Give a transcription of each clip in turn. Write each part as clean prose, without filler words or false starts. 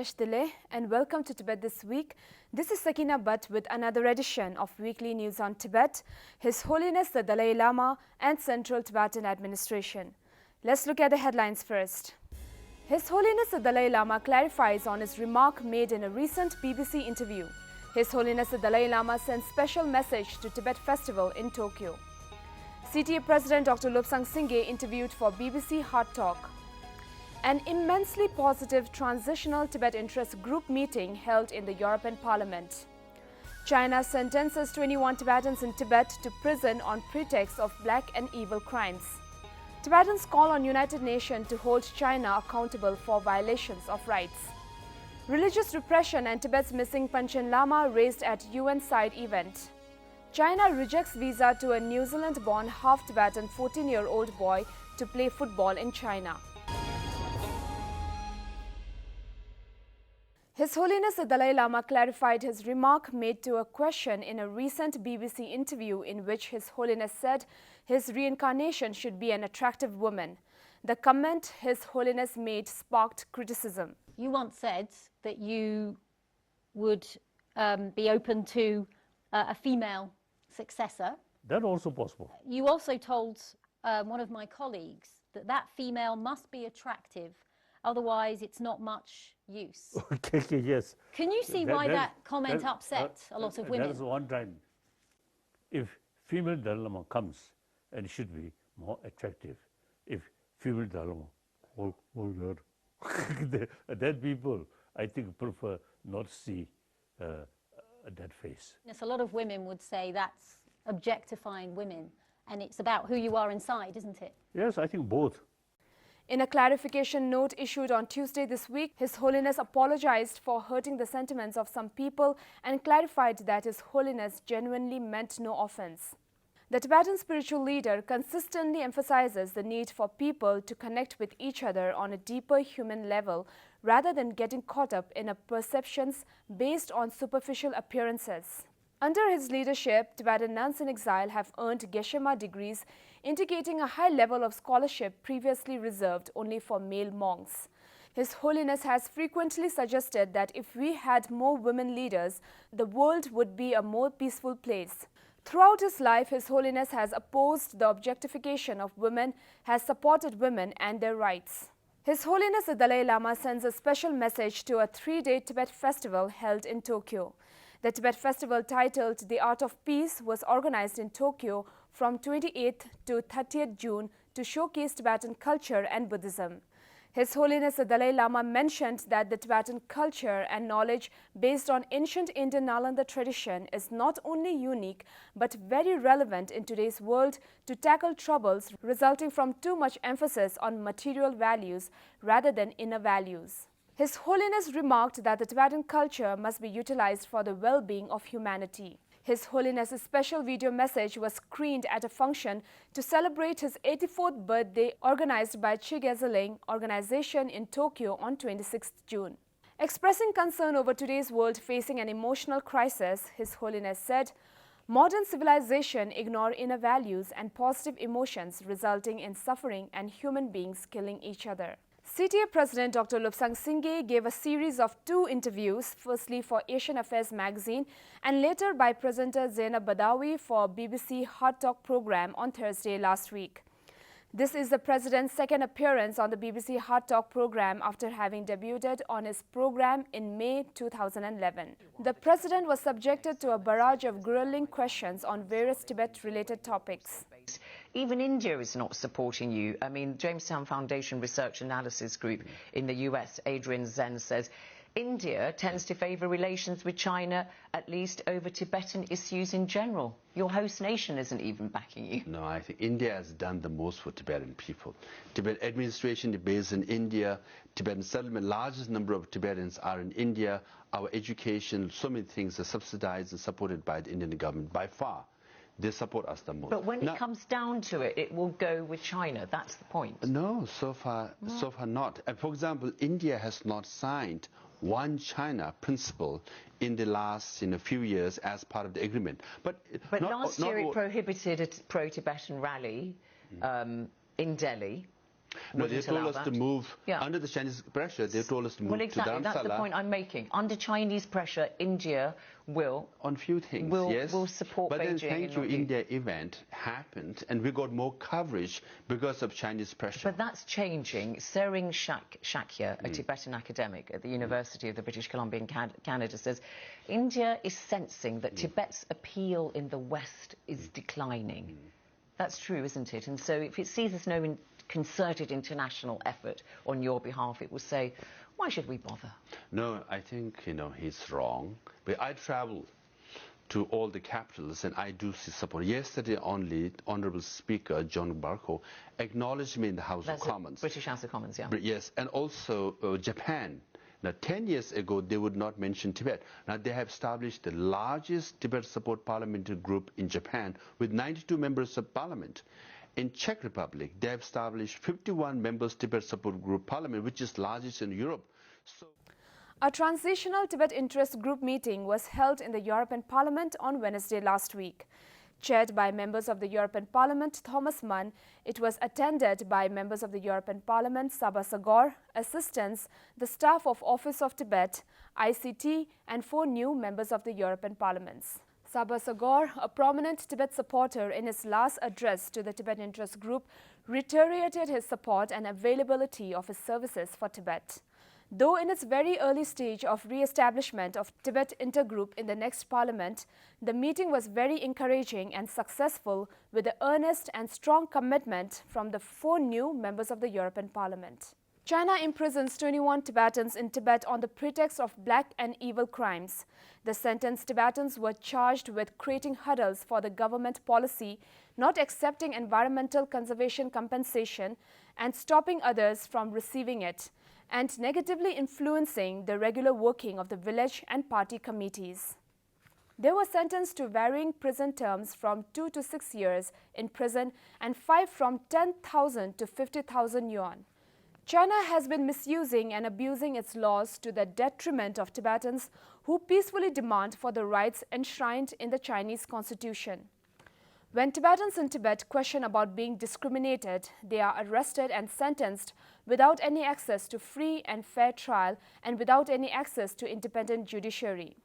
Ashesh Dile and welcome to Tibet This Week. This is Sakina Bhatt with another edition of Weekly News on Tibet, His Holiness the Dalai Lama and Central Tibetan Administration. Let's look at the headlines first. His Holiness the Dalai Lama clarifies on his remark made in a recent BBC interview. His Holiness the Dalai Lama sends special message to Tibet Festival in Tokyo. CTA President Dr. Lobsang Sangay interviewed for BBC Hard Talk. An immensely positive Transitional Tibet Interest Group meeting held in the European Parliament. China sentences 21 Tibetans in Tibet to prison on pretext of black and evil crimes. Tibetans call on United Nations to hold China accountable for violations of rights. Religious repression and Tibet's missing Panchen Lama raised at UN side event. China rejects visa to a New Zealand-born half-Tibetan 14-year-old boy to play football in China. His Holiness the Dalai Lama clarified his remark made to a question in a recent BBC interview in which His Holiness said his reincarnation should be an attractive woman. The comment His Holiness made sparked criticism. You once said that you would be open to a female successor. That's also possible. You also told one of my colleagues that that female must be attractive, otherwise it's not much use. Okay, yes. Can you see why that comment upset a lot of women? That is one time. If female Dalai Lama comes, and it should be more attractive. If female Dalai Lama, that people, I think, prefer not to see that face. Yes, a lot of women would say that's objectifying women, and it's about who you are inside, isn't it? Yes, I think both. In a clarification note issued on Tuesday this week, His Holiness apologized for hurting the sentiments of some people and clarified that His Holiness genuinely meant no offense. The Tibetan spiritual leader consistently emphasizes the need for people to connect with each other on a deeper human level rather than getting caught up in perceptions based on superficial appearances. Under his leadership, Tibetan nuns in exile have earned Geshe-ma degrees, indicating a high level of scholarship previously reserved only for male monks. His Holiness has frequently suggested that if we had more women leaders, the world would be a more peaceful place. Throughout his life, His Holiness has opposed the objectification of women, has supported women and their rights. His Holiness the Dalai Lama sends a special message to a three-day Tibet festival held in Tokyo. The Tibet festival, titled The Art of Peace, was organized in Tokyo from 28th to 30th June to showcase Tibetan culture and Buddhism. His Holiness the Dalai Lama mentioned that the Tibetan culture and knowledge based on ancient Indian Nalanda tradition is not only unique but very relevant in today's world to tackle troubles resulting from too much emphasis on material values rather than inner values. His Holiness remarked that the Tibetan culture must be utilized for the well-being of humanity. His Holiness's special video message was screened at a function to celebrate his 84th birthday organized by Chigezeling organization in Tokyo on 26th June. Expressing concern over today's world facing an emotional crisis, His Holiness said, "Modern civilization ignore inner values and positive emotions, resulting in suffering and human beings killing each other." CTA President Dr. Lobsang Sangay gave a series of 2 interviews, firstly for Asian Affairs magazine and later by presenter Zainab Badawi for BBC Hard Talk program on Thursday last week. This is the President's second appearance on the BBC Hard Talk program after having debuted on his program in May 2011. The President was subjected to a barrage of grueling questions on various Tibet-related topics. Even India is not supporting you. I mean, Jamestown Foundation Research Analysis Group in the US, Adrian Zen, says India tends to favour relations with China, at least over Tibetan issues in general. Your host nation isn't even backing you. No, I think India has done the most for Tibetan people. Tibet administration is based in India. Tibetan settlement, largest number of Tibetans are in India. Our education, so many things are subsidized and supported by the Indian government by far. They support us the most. But when it comes down to it, it will go with China. That's the point. No, so far not. And for example, India has not signed One China principle in the last few years as part of the agreement. But last year it prohibited a pro-Tibetan rally in Delhi. No, they wouldn't told allow us that. to move, Yeah. under the Chinese pressure, they told us to move Well, exactly. to That's the Dharamsala. point I'm making. Under Chinese pressure, India will On few things, will yes. support but then, Beijing thank in you, your view. India event happened, and we got more coverage because of Chinese pressure. But that's changing. Sering Shakya, a Tibetan academic at the University of the British Columbia in Canada, says India is sensing that Tibet's appeal in the West is declining. That's true, isn't it? And so if it sees there's no concerted international effort on your behalf, it will say, why should we bother? No, I think, he's wrong. But I travel to all the capitals and I do see support. Yesterday only, Honourable Speaker John Barco acknowledged me in the House That's of Commons. British House of Commons, yeah. But yes, and also Japan. Now, 10 years ago, they would not mention Tibet. Now, they have established the largest Tibet support parliamentary group in Japan with 92 members of parliament. In Czech Republic, they have established 51 members Tibet support group parliament, which is largest in Europe. So A transitional Tibet interest group meeting was held in the European Parliament on Wednesday last week. Chaired by members of the European Parliament, Thomas Mann, it was attended by members of the European Parliament, Saba Sagor, assistants, the staff of Office of Tibet, ICT, and 4 new members of the European Parliaments. Saba Sagor, a prominent Tibet supporter, in his last address to the Tibet Interest Group, reiterated his support and availability of his services for Tibet. Though in its very early stage of re-establishment of Tibet Intergroup in the next parliament, the meeting was very encouraging and successful with the earnest and strong commitment from the 4 new members of the European Parliament. China imprisons 21 Tibetans in Tibet on the pretext of black and evil crimes. The sentenced Tibetans were charged with creating hurdles for the government policy, not accepting environmental conservation compensation, and stopping others from receiving it, and negatively influencing the regular working of the village and party committees. They were sentenced to varying prison terms from 2 to 6 years in prison and 5 from 10,000 to 50,000 yuan. China has been misusing and abusing its laws to the detriment of Tibetans who peacefully demand for the rights enshrined in the Chinese constitution. When Tibetans in Tibet question about being discriminated, they are arrested and sentenced without any access to free and fair trial and without any access to independent judiciary.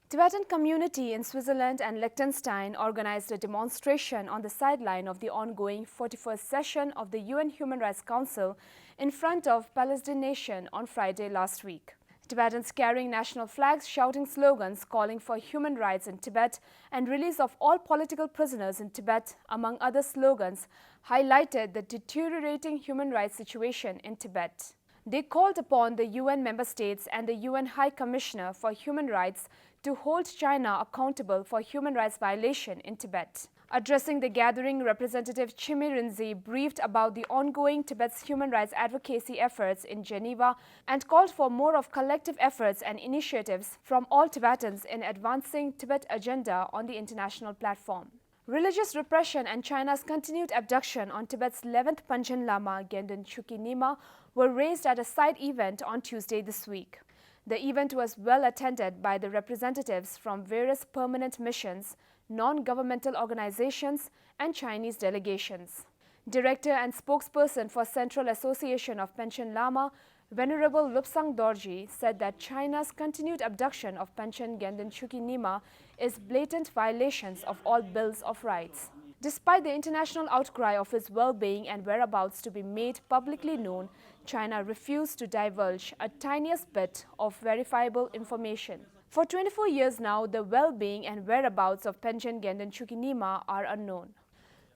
Tibetan community in Switzerland and Liechtenstein organized a demonstration on the sideline of the ongoing 41st session of the UN Human Rights Council in front of Palestine Nation on Friday last week. Tibetans carrying national flags, shouting slogans calling for human rights in Tibet and release of all political prisoners in Tibet, among other slogans, highlighted the deteriorating human rights situation in Tibet. They called upon the UN member states and the UN High Commissioner for Human Rights to hold China accountable for human rights violation in Tibet. Addressing the gathering, Representative Chimi Rinzai briefed about the ongoing Tibet's human rights advocacy efforts in Geneva and called for more of collective efforts and initiatives from all Tibetans in advancing Tibet agenda on the international platform. Religious repression and China's continued abduction on Tibet's 11th Panchen Lama, Gendun Chukyi Nyima, were raised at a side event on Tuesday this week. The event was well attended by the representatives from various permanent missions, non-governmental organizations, and Chinese delegations. Director and spokesperson for Central Association of Panchen Lama, Venerable Lobsang Dorji, said that China's continued abduction of Panchen Gendun Chukyi Nyima is blatant violations of all bills of rights. Despite the international outcry of his well-being and whereabouts to be made publicly known, China refused to divulge a tiniest bit of verifiable information. For 24 years now, the well-being and whereabouts of Panchen Gendun Chukyi Nyima are unknown.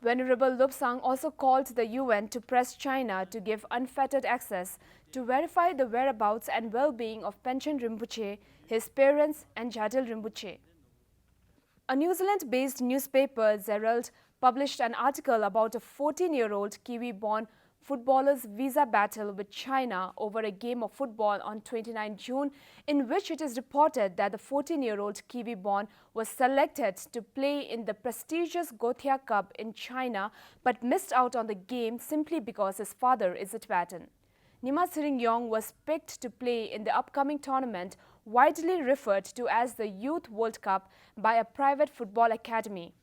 Venerable Lobsang also called the UN to press China to give unfettered access to verify the whereabouts and well-being of Panchen Rinpoche, his parents, and Jadil Rinpoche. A New Zealand-based newspaper, Herald, published an article about a 14-year-old Kiwi-born footballer's visa battle with China over a game of football on 29 June, in which it is reported that the 14-year-old Kiwi-born was selected to play in the prestigious Gothia Cup in China but missed out on the game simply because his father is a Tibetan. Nima Siringyong was picked to play in the upcoming tournament, widely referred to as the Youth World Cup, by a private football academy.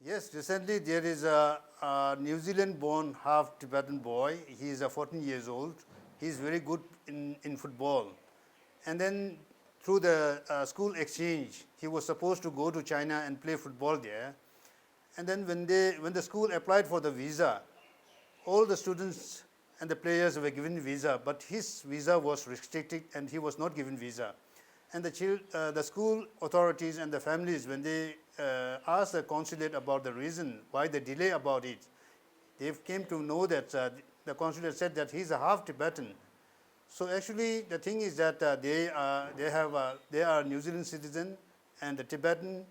Yes, recently there is a New Zealand-born half-Tibetan boy. He is 14 years old. He is very good in football. And then through the school exchange, he was supposed to go to China and play football there. And then when the school applied for the visa, all the students and the players were given visa, but his visa was restricted and he was not given visa. And the school authorities and the families, when they asked the consulate about the reason why the delay about it, they came to know that the consulate said that he's a half-Tibetan. So actually, the thing is that they are New Zealand citizen, and the Tibetan.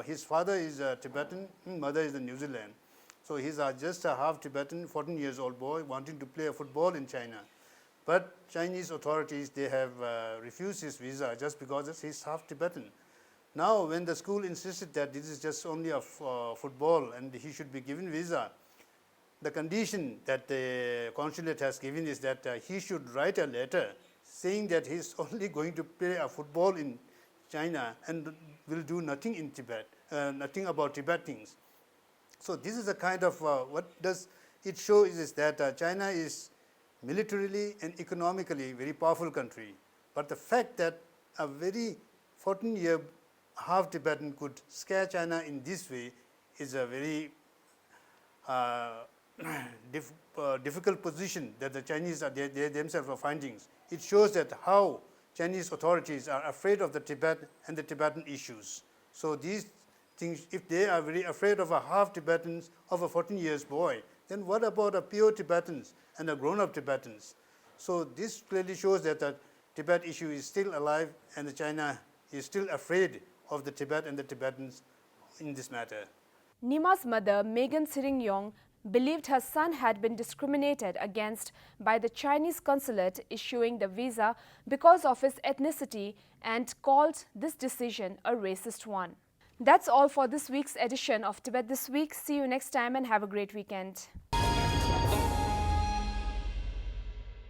His father is a Tibetan, mother is a New Zealand. So he's just a half-Tibetan, 14 years old boy wanting to play football in China. But Chinese authorities, they have refused his visa just because he's half-Tibetan. Now, when the school insisted that this is just only a football and he should be given visa, the condition that the consulate has given is that he should write a letter saying that he's only going to play a football in China and will do nothing in Tibet, nothing about Tibet things. So this is a kind of, what does it show is that China is militarily and economically very powerful country. But the fact that a very 14-year half-Tibetan could scare China in this way is a very difficult position that the Chinese they themselves are finding. It shows that how Chinese authorities are afraid of the Tibet and the Tibetan issues. So these things, if they are very afraid of a half-Tibetans, of a 14 years boy, then what about a pure Tibetans and a grown-up Tibetans? So this clearly shows that the Tibet issue is still alive and China is still afraid of the Tibet and the Tibetans in this matter. Nima's mother, Megan Siringyong, believed her son had been discriminated against by the Chinese consulate issuing the visa because of his ethnicity and called this decision a racist one. That's all for this week's edition of Tibet This Week. See you next time and have a great weekend.